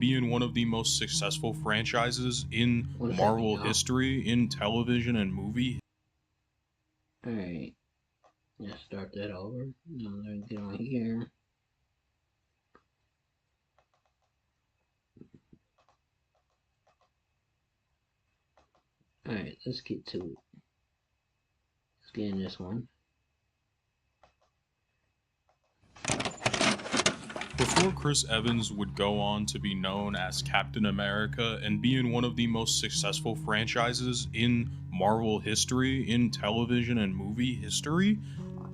being one of the most successful franchises in What does that Marvel mean? history, in television and movie. Alright. Let's start that over. Now let's get on here. Alright, let's get to it. Let's get in this one. Before Chris Evans would go on to be known as Captain America and be in one of the most successful franchises in Marvel history, in television and movie history,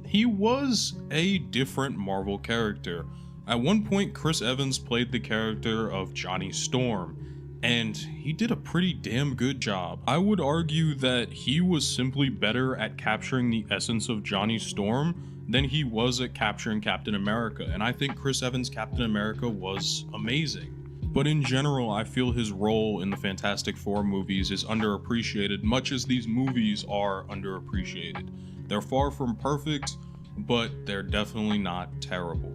he was a different Marvel character. At one point, Chris Evans played the character of Johnny Storm, and he did a pretty damn good job. I would argue that he was simply better at capturing the essence of Johnny Storm than he was at capturing Captain America, and I think Chris Evans' Captain America was amazing. But in general, I feel his role in the Fantastic Four movies is underappreciated, much as these movies are underappreciated. They're far from perfect, but they're definitely not terrible.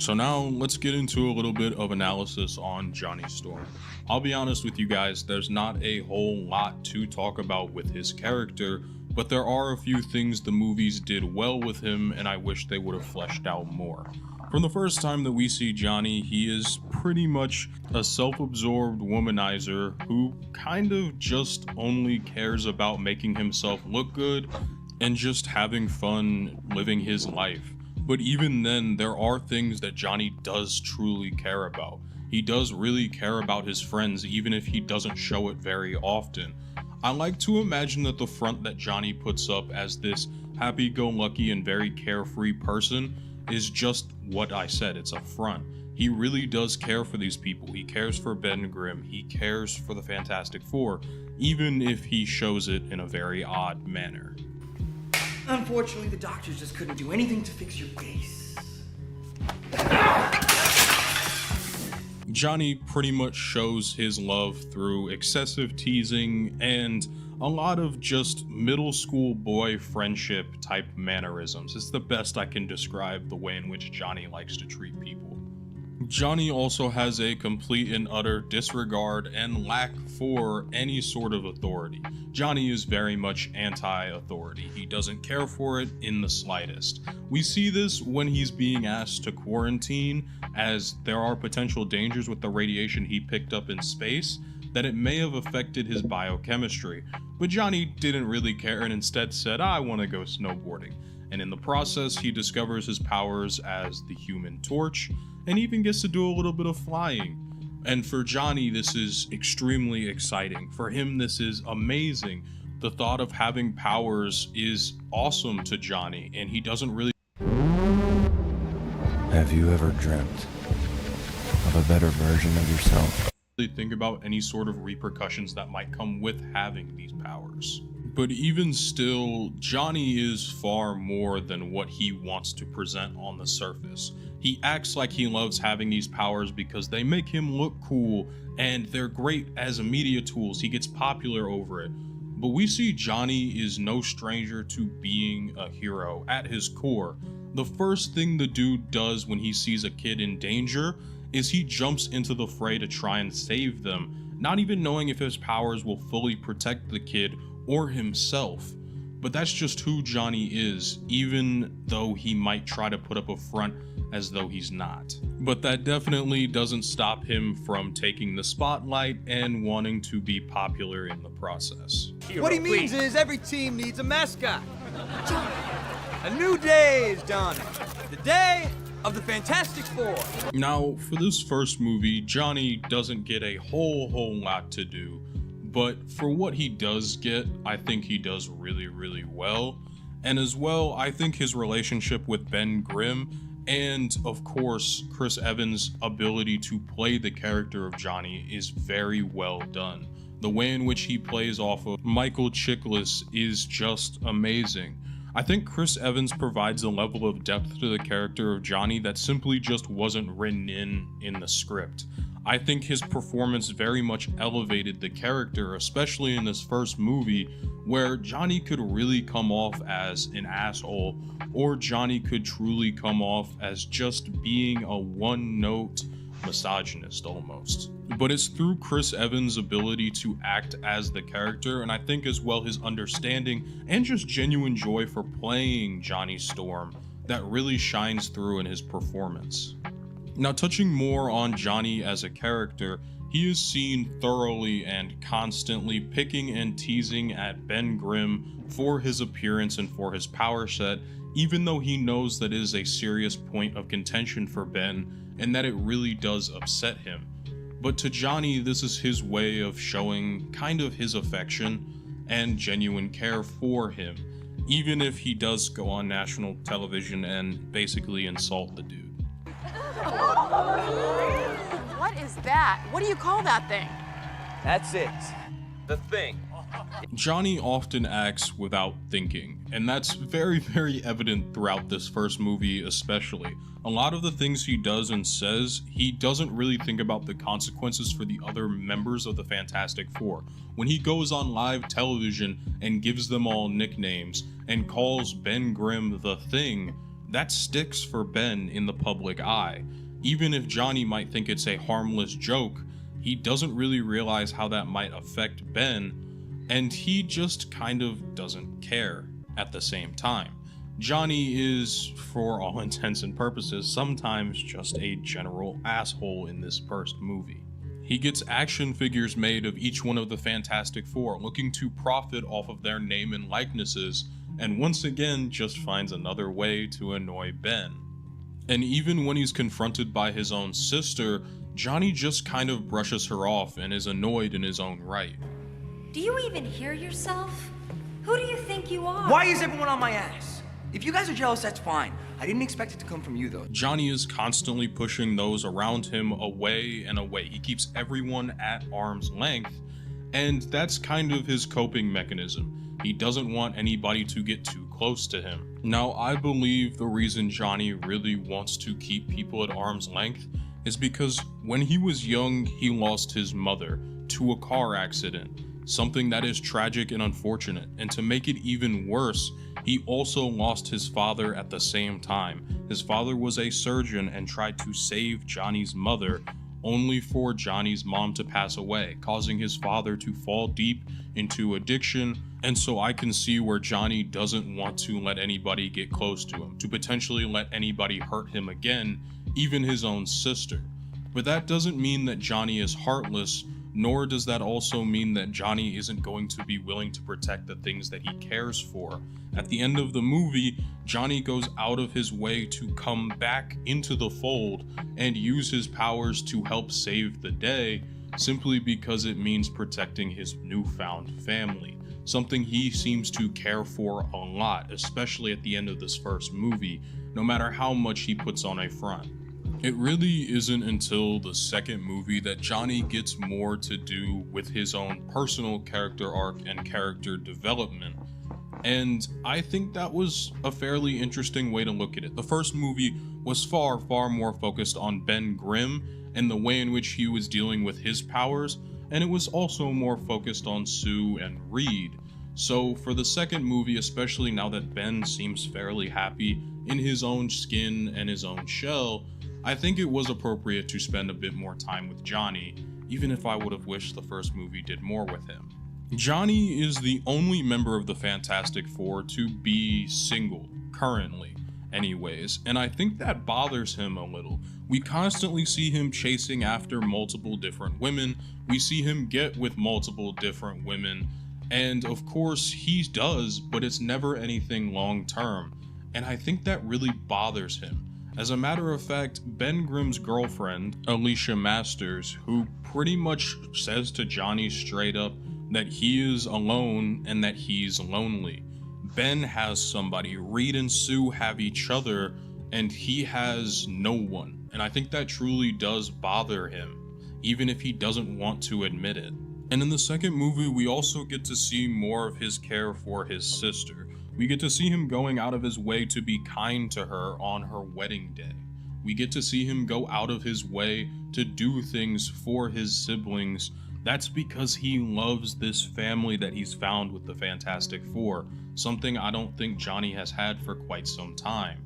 So now let's get into a little bit of analysis on Johnny Storm. I'll be honest with you guys, there's not a whole lot to talk about with his character, but there are a few things the movies did well with him and I wish they would have fleshed out more. From the first time that we see Johnny, he is pretty much a self-absorbed womanizer who kind of just only cares about making himself look good and just having fun living his life. But even then, there are things that Johnny does truly care about. He does really care about his friends, even if he doesn't show it very often. I like to imagine that the front that Johnny puts up as this happy-go-lucky and very carefree person is just what I said, it's a front. He really does care for these people. He cares for Ben Grimm. He cares for the Fantastic Four, even if he shows it in a very odd manner. Unfortunately, the doctors just couldn't do anything to fix your face. Johnny pretty much shows his love through excessive teasing and a lot of just middle school boy friendship type mannerisms. It's the best I can describe the way in which Johnny likes to treat people. Johnny also has a complete and utter disregard and lack for any sort of authority. Johnny is very much anti-authority. He doesn't care for it in the slightest. We see this when he's being asked to quarantine, as there are potential dangers with the radiation he picked up in space, that it may have affected his biochemistry. But Johnny didn't really care and instead said, I want to go snowboarding. And in the process, he discovers his powers as the Human Torch, and even gets to do a little bit of flying. And for Johnny, this is extremely exciting. For him, this is amazing. The thought of having powers is awesome to Johnny, and he doesn't really Have you ever dreamt of a better version of yourself? think about any sort of repercussions that might come with having these powers. But even still, Johnny is far more than what he wants to present on the surface. He acts like he loves having these powers because they make him look cool and they're great as media tools. He gets popular over it. But we see Johnny is no stranger to being a hero at his core. The first thing the dude does when he sees a kid in danger is he jumps into the fray to try and save them, not even knowing if his powers will fully protect the kid or himself. But that's just who Johnny is, even though he might try to put up a front as though he's not. But that definitely doesn't stop him from taking the spotlight and wanting to be popular in the process. What he means is every team needs a mascot. A new day is dawning. The day of the Fantastic Four. Now, for this first movie, Johnny doesn't get a whole lot to do, but for what he does get, I think he does really well. And as well, I think his relationship with Ben Grimm and, of course, Chris Evans' ability to play the character of Johnny is very well done. The way in which he plays off of Michael Chiklis is just amazing. I think Chris Evans provides a level of depth to the character of Johnny that simply just wasn't written in the script. I think his performance very much elevated the character, especially in this first movie, where Johnny could really come off as an asshole, or Johnny could truly come off as just being a one-note misogynist almost. But it's through Chris Evans' ability to act as the character, and I think as well his understanding and just genuine joy for playing Johnny Storm, that really shines through in his performance. Now, touching more on Johnny as a character, he is seen thoroughly and constantly picking and teasing at Ben Grimm for his appearance and for his power set, even though he knows that it is a serious point of contention for Ben and that it really does upset him. But to Johnny, this is his way of showing kind of his affection and genuine care for him, even if he does go on national television and basically insult the dude. What is that? What do you call that thing? That's it. The thing. Johnny often acts without thinking, and that's very, very evident throughout this first movie especially. A lot of the things he does and says, he doesn't really think about the consequences for the other members of the Fantastic Four. When he goes on live television and gives them all nicknames and calls Ben Grimm the Thing, that sticks for Ben in the public eye. Even if Johnny might think it's a harmless joke, he doesn't really realize how that might affect Ben, and he just kind of doesn't care at the same time. Johnny is, for all intents and purposes, sometimes just a general asshole in this first movie. He gets action figures made of each one of the Fantastic Four, looking to profit off of their name and likenesses, and once again just finds another way to annoy Ben. And even when he's confronted by his own sister, Johnny just kind of brushes her off and is annoyed in his own right. Do you even hear yourself? Who do you think you are? Why is everyone on my ass? If you guys are jealous, that's fine. I didn't expect it to come from you, though. Johnny is constantly pushing those around him away and away. He keeps everyone at arm's length, and that's kind of his coping mechanism. He doesn't want anybody to get too close to him. Now, I believe the reason Johnny really wants to keep people at arm's length is because when he was young, he lost his mother to a car accident, something that is tragic and unfortunate. And to make it even worse, he also lost his father at the same time. His father was a surgeon and tried to save Johnny's mother, only for Johnny's mom to pass away, causing his father to fall deep into addiction. And so I can see where Johnny doesn't want to let anybody get close to him, to potentially let anybody hurt him again, even his own sister. But that doesn't mean that Johnny is heartless, nor does that also mean that Johnny isn't going to be willing to protect the things that he cares for. At the end of the movie, Johnny goes out of his way to come back into the fold and use his powers to help save the day, simply because it means protecting his newfound family, something he seems to care for a lot, especially at the end of this first movie, no matter how much he puts on a front. It really isn't until the second movie that Johnny gets more to do with his own personal character arc and character development. And I think that was a fairly interesting way to look at it. The first movie was far, far more focused on Ben Grimm and the way in which he was dealing with his powers, and it was also more focused on Sue and Reed. So for the second movie, especially now that Ben seems fairly happy in his own skin and his own shell, I think it was appropriate to spend a bit more time with Johnny, even if I would have wished the first movie did more with him. Johnny is the only member of the Fantastic Four to be single, currently, anyways, and I think that bothers him a little. We constantly see him chasing after multiple different women, we see him get with multiple different women, and of course he does, but it's never anything long term, and I think that really bothers him. As a matter of fact, Ben Grimm's girlfriend, Alicia Masters, who pretty much says to Johnny straight up that he is alone and that he's lonely. Ben has somebody, Reed and Sue have each other, and he has no one. And I think that truly does bother him, even if he doesn't want to admit it. And in the second movie, we also get to see more of his care for his sister. We get to see him going out of his way to be kind to her on her wedding day. We get to see him go out of his way to do things for his siblings. That's because he loves this family that he's found with the Fantastic Four, something I don't think Johnny has had for quite some time.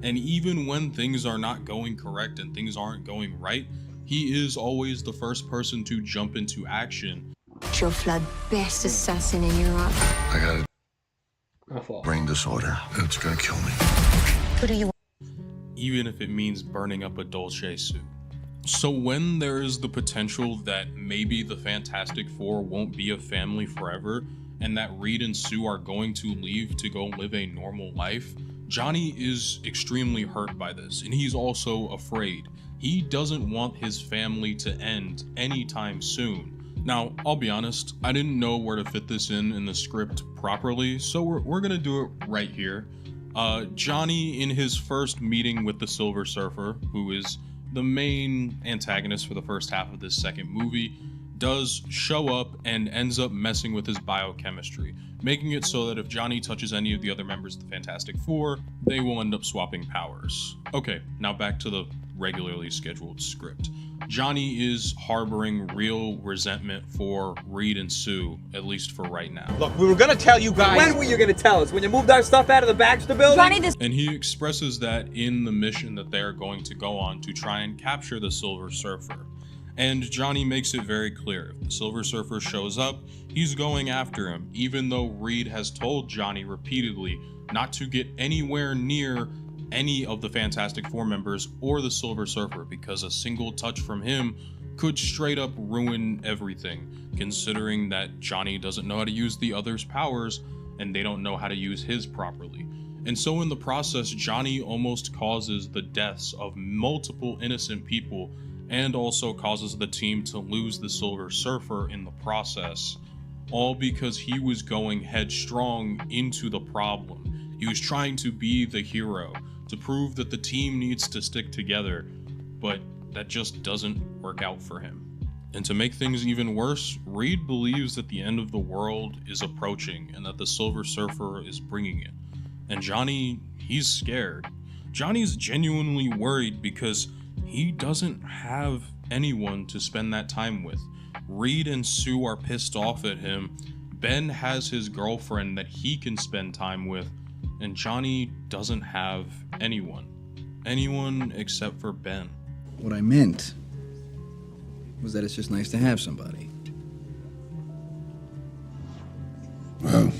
And even when things are not going correct and things aren't going right, he is always the first person to jump into action. Flood, best assassin in Europe. I got My fault. a brain disorder, and it's gonna kill me. Who do you Even if it means burning up a Dolce suit. So when there is the potential that maybe the Fantastic Four won't be a family forever, and that Reed and Sue are going to leave to go live a normal life, Johnny is extremely hurt by this, and he's also afraid. He doesn't want his family to end anytime soon. Now, I'll be honest, I didn't know where to fit this in the script properly, so we're gonna do it right here. Johnny, in his first meeting with the Silver Surfer, who is the main antagonist for the first half of this second movie, does show up and ends up messing with his biochemistry, making it so that if Johnny touches any of the other members of the Fantastic Four, they will end up swapping powers. Okay, now back to the regularly scheduled script. Johnny is harboring real resentment for Reed and Sue, at least for right now. Look, we were gonna tell you guys. When were you gonna tell us? When you moved our stuff out of the Baxter building? Johnny, this. And he expresses that in the mission that they are going to go on to try and capture the Silver Surfer. And Johnny makes it very clear, if the Silver Surfer shows up, he's going after him, even though Reed has told Johnny repeatedly not to get anywhere near any of the Fantastic Four members or the Silver Surfer, because a single touch from him could straight up ruin everything, considering that Johnny doesn't know how to use the others' powers and they don't know how to use his properly. And so in the process, Johnny almost causes the deaths of multiple innocent people and also causes the team to lose the Silver Surfer in the process, all because he was going headstrong into the problem. He was trying to be the hero, to prove that the team needs to stick together, but that just doesn't work out for him. And to make things even worse, Reed believes that the end of the world is approaching and that the Silver Surfer is bringing it. And Johnny, he's scared. Johnny's genuinely worried because he doesn't have anyone to spend that time with. Reed and Sue are pissed off at him. Ben has his girlfriend that he can spend time with, and Johnny doesn't have anyone. Anyone except for Ben. What I meant was that it's just nice to have somebody. Well,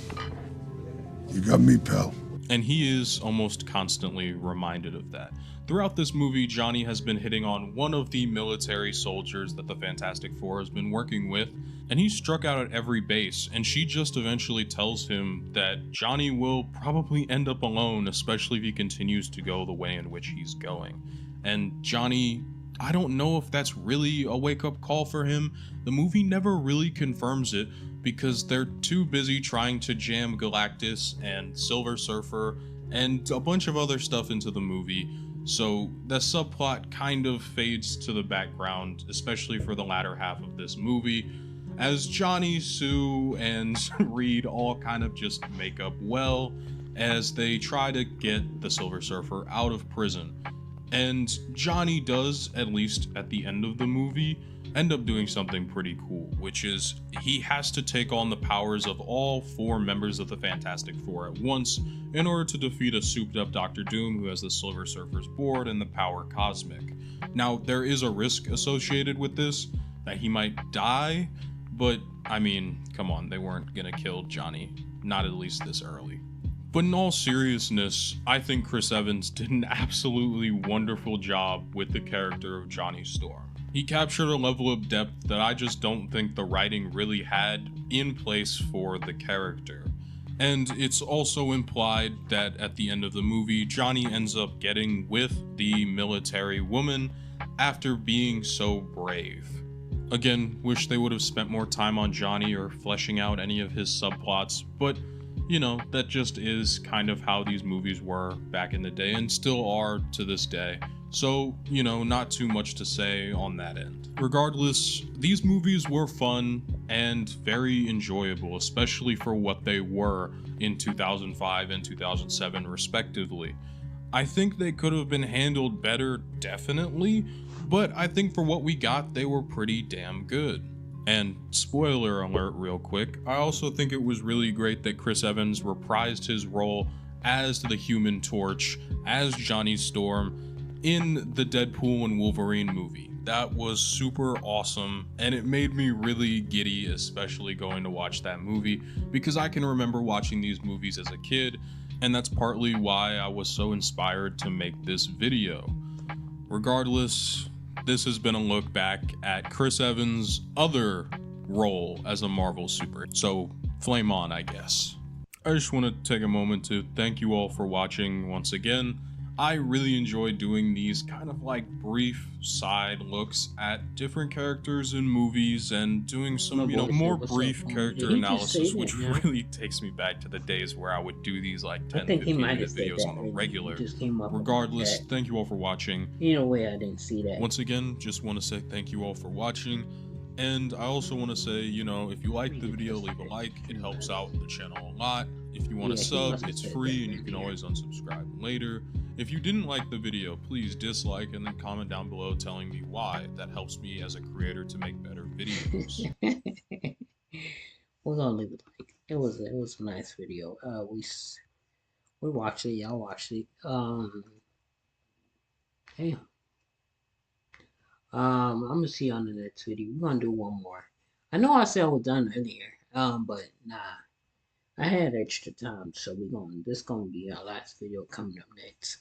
you got me, pal. And he is almost constantly reminded of that. Throughout this movie, Johnny has been hitting on one of the military soldiers that the Fantastic Four has been working with, and he's struck out at every base, and she just eventually tells him that Johnny will probably end up alone, especially if he continues to go the way in which he's going. And Johnny, I don't know if that's really a wake-up call for him. The movie never really confirms it, because they're too busy trying to jam Galactus and Silver Surfer and a bunch of other stuff into the movie. So the subplot kind of fades to the background, especially for the latter half of this movie, as Johnny, Sue, and Reed all kind of just make up well as they try to get the Silver Surfer out of prison. And Johnny does, at least at the end of the movie, end up doing something pretty cool, which is he has to take on the powers of all four members of the Fantastic Four at once in order to defeat a souped up Dr. Doom who has the Silver Surfer's board and the power cosmic. Now, there is a risk associated with this, that he might die, but I mean, come on, they weren't gonna kill Johnny, not at least this early. But in all seriousness, I think Chris Evans did an absolutely wonderful job with the character of Johnny Storm. He captured a level of depth that I just don't think the writing really had in place for the character. And it's also implied that at the end of the movie, Johnny ends up getting with the military woman after being so brave. Again, wish they would have spent more time on Johnny or fleshing out any of his subplots, but you know, that just is kind of how these movies were back in the day and still are to this day. So, you know, not too much to say on that end. Regardless, these movies were fun and very enjoyable, especially for what they were in 2005 and 2007 respectively. I think they could have been handled better, definitely, but I think for what we got, they were pretty damn good. And spoiler alert real quick, I also think it was really great that Chris Evans reprised his role as the Human Torch, as Johnny Storm, in the Deadpool and Wolverine movie. That was super awesome, and it made me really giddy, especially going to watch that movie, because I can remember watching these movies as a kid, and that's partly why I was so inspired to make this video. Regardless, this has been a look back at Chris Evans' other role as a Marvel super. So, flame on, I guess. I just want to take a moment to thank you all for watching once again. I really enjoy doing these kind of like brief side looks at different characters in movies and doing some, you know, more brief character analysis, which really takes me back to the days where I would do these like 10, 15-minute videos on the regular. Regardless, thank you all for watching. In a way, I didn't see that. Once again, just want to say thank you all for watching. And I also want to say, you know, if you like the video, leave a like. It helps out the channel a lot. If you want to sub, it's free and you can always unsubscribe later. If you didn't like the video, please dislike and then comment down below telling me why. That helps me as a creator to make better videos. We're gonna leave it like it was a nice video. We watched it, y'all watched it. Hey. I'm gonna see you on the next video. We're gonna do one more. I know I said I was done earlier, but nah, I had extra time, so this gonna be our last video coming up next.